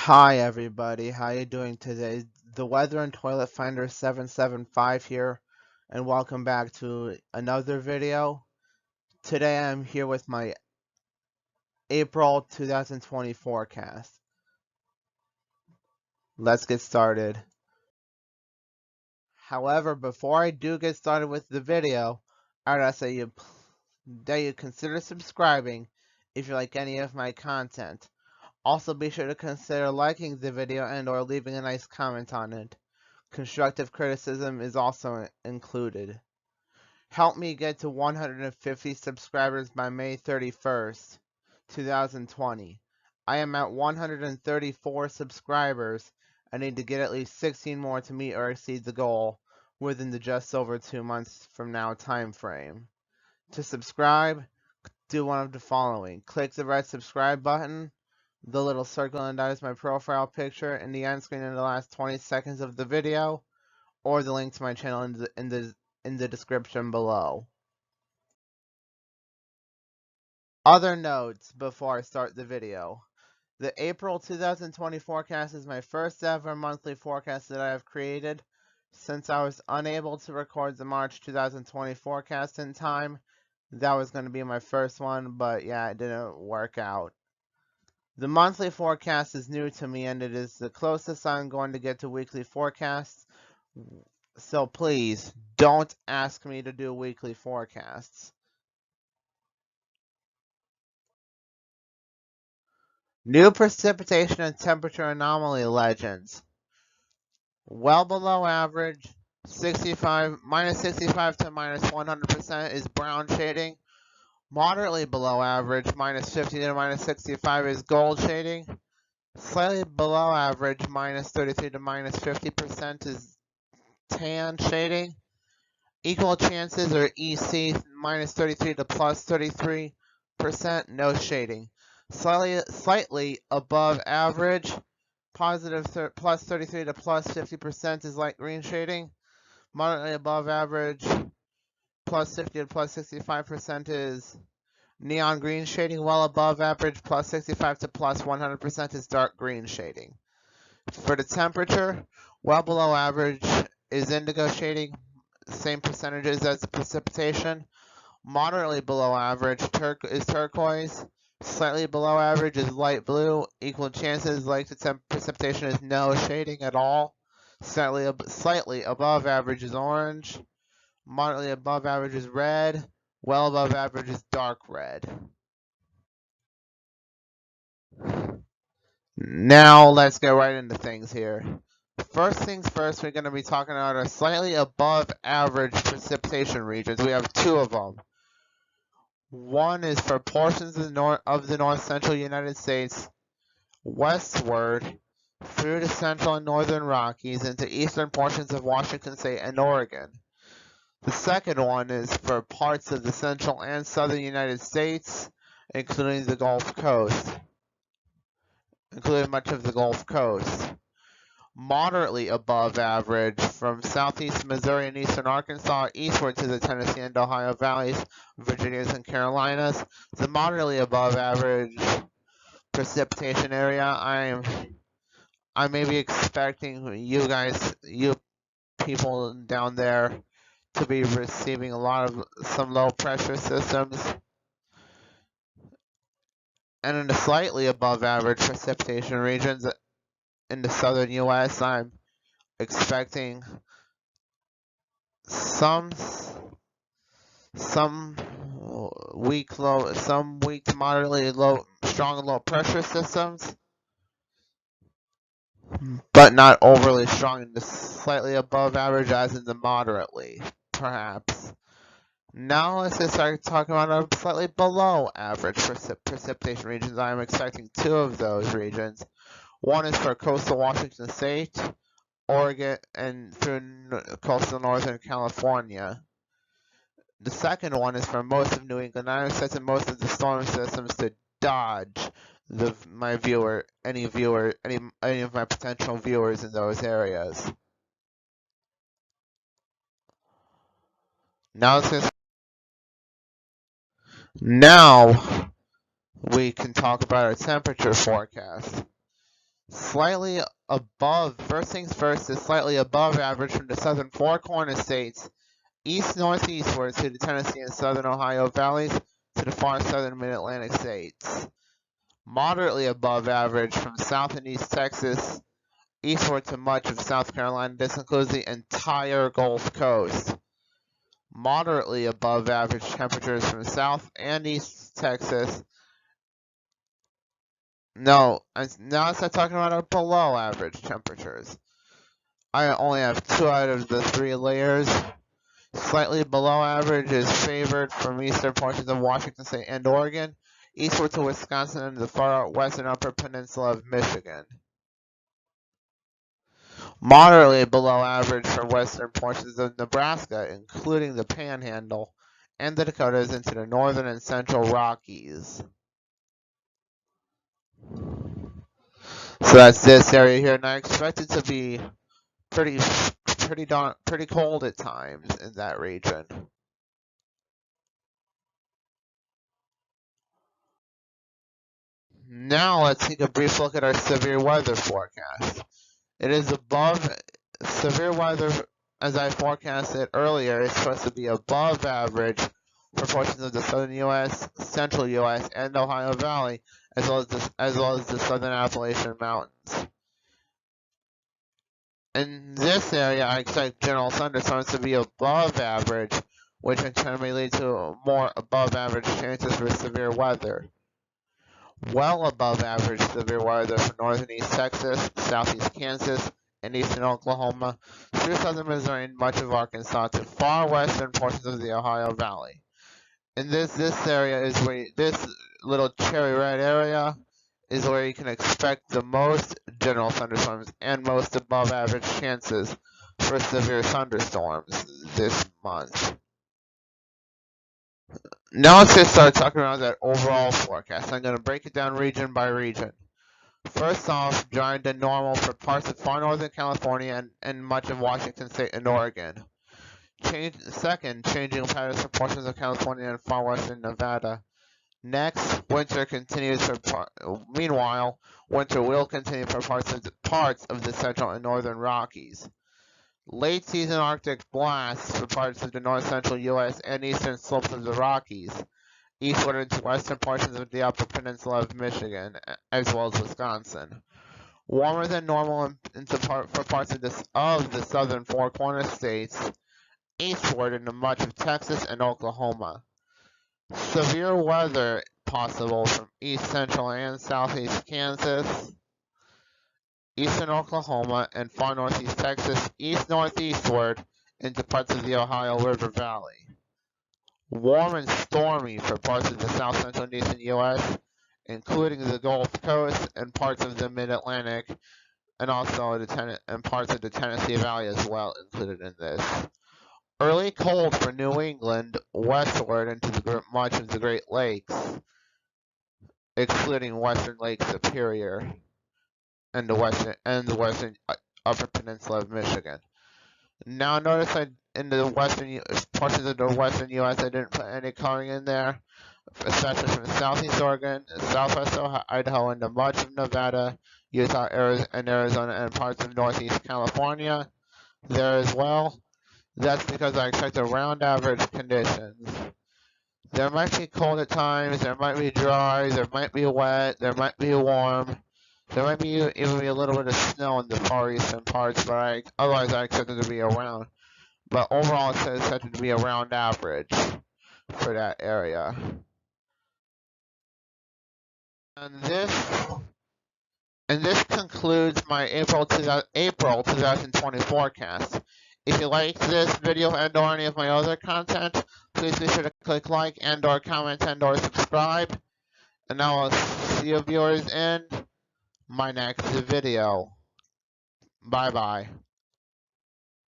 Hi everybody, how you doing today? The Weather and Toilet Finder 775 here, and welcome back to another video. Today I'm here with my April 2020 forecast. Let's get started. However, before I do get started with the video, I'd ask that you consider subscribing if you like any of my content. Also, be sure to consider liking the video and or leaving a nice comment on it. Constructive criticism is also included. Help me get to 150 subscribers by May 31st, 2020. I am at 134 subscribers. I need to get at least 16 more to meet or exceed the goal within the just over 2 months from now time frame. To subscribe, do one of the following. Click the red subscribe button, the little circle, and that is my profile picture in the end screen in the last 20 seconds of the video, or the link to my channel in the description below. Other notes before I start the video. The April 2020 forecast is my first ever monthly forecast that I have created. Since I was unable to record the March 2020 forecast in time, that was going to be my first one, but yeah, it didn't work out. The monthly forecast is new to me, and it is the closest I'm going to get to weekly forecasts. So please, don't ask me to do weekly forecasts. New precipitation and temperature anomaly legends. Well below average, minus 65 to minus 100% is brown shading. Moderately below average, minus 50 to minus 65 is gold shading. Slightly below average, minus 33 to minus 50% is tan shading. Equal chances, or EC, minus 33 to plus 33%, no shading. Slightly above average, plus 33 to plus 50% is light green shading. Moderately above average, plus 50 to plus 65% is neon green shading. Well above average, plus 65 to plus 100% is dark green shading. For the temperature, well below average is indigo shading, same percentages as the precipitation. Moderately below average is turquoise. Slightly below average is light blue. Equal chances, like the precipitation, is no shading at all. Slightly above average is orange. Moderately above average is red. Well above average is dark red. Now let's get right into things here. First things first, we're going to be talking about our slightly above average precipitation regions. We have two of them. One is for portions of the north central United States westward through the central and northern Rockies into eastern portions of Washington State and Oregon. The second one is for parts of the central and southern United States, including much of the Gulf Coast. Moderately above average from southeast Missouri and eastern Arkansas eastward to the Tennessee and Ohio valleys, Virginias and Carolinas. The moderately above average precipitation area. I may be expecting you people down there, to be receiving some low pressure systems. And in the slightly above average precipitation regions in the southern U.S., I'm expecting some weak to moderately strong low pressure systems, but not overly strong in the slightly above average, as in the moderately, perhaps. Now let's just start talking about our slightly below average precipitation regions. I am expecting two of those regions. One is for coastal Washington State, Oregon, and through coastal northern California. The second one is for most of New England. I'm expecting most of the storm systems to dodge any of my potential viewers in those areas. Now we can talk about our temperature forecast. Slightly above, first things first, is slightly above average from the southern four corner states, east-northeastward to the Tennessee and southern Ohio valleys to the far southern mid-Atlantic states. Moderately above average from south and east Texas eastward to much of South Carolina. This includes the entire Gulf Coast. Moderately above average temperatures from south and east Texas. No, now I start talking about our below average temperatures. I only have 2 out of the 3 layers. Slightly below average is favored from eastern portions of Washington State and Oregon, eastward to Wisconsin and the far western upper peninsula of Michigan. Moderately below average for western portions of Nebraska, including the Panhandle and the Dakotas into the northern and central Rockies. So that's this area here, and I expect it to be pretty cold at times in that region. Now let's take a brief look at our severe weather forecast. It is above severe weather, as I forecasted earlier, is supposed to be above average for portions of the southern U.S., central U.S., and Ohio Valley, as well as the southern Appalachian Mountains. In this area, I expect general thunderstorms to be above average, which in turn may lead to more above average chances for severe weather. Well above average severe weather for northern East Texas, southeast Kansas, and eastern Oklahoma, through southern Missouri and much of Arkansas to far western portions of the Ohio Valley. And this area is where this little cherry red area is where you can expect the most general thunderstorms and most above average chances for severe thunderstorms this month. Now let's just start talking about that overall forecast. I'm going to break it down region by region. First off, dry to normal for parts of far northern California and much of Washington State and Oregon. Second, changing patterns for portions of California and far western Nevada. Next, winter continues meanwhile, winter will continue for parts of the central and northern Rockies. Late season Arctic blasts for parts of the north central U.S. and eastern slopes of the Rockies, eastward into western portions of the upper peninsula of Michigan, as well as Wisconsin. Warmer than normal for parts of the southern four corner states, eastward into much of Texas and Oklahoma. Severe weather possible from east central and southeast Kansas, eastern Oklahoma, and far northeast Texas, east-northeastward into parts of the Ohio River Valley. Warm and stormy for parts of the south central and eastern U.S., including the Gulf Coast and parts of the Mid-Atlantic, and also parts of the Tennessee Valley as well included in this. Early cold for New England, westward into much of the Great Lakes, excluding western Lake Superior and the western upper peninsula of Michigan. Now notice in the western portions of the western U.S. I didn't put any coloring in there, especially from southeast Oregon, southwest Idaho, into much of Nevada, Utah, Arizona, and parts of northeast California there as well. That's because I expect around average conditions. There might be cold at times, there might be dry, there might be wet, there might be warm, there might be even be a little bit of snow in the far eastern parts, but otherwise I expect it to be around. But overall it's expected to be around average for that area. And this concludes my April 2020 forecast. If you liked this video and or any of my other content, please be sure to click like and or comment and or subscribe. And now I'll see you viewers in my next video. Bye bye.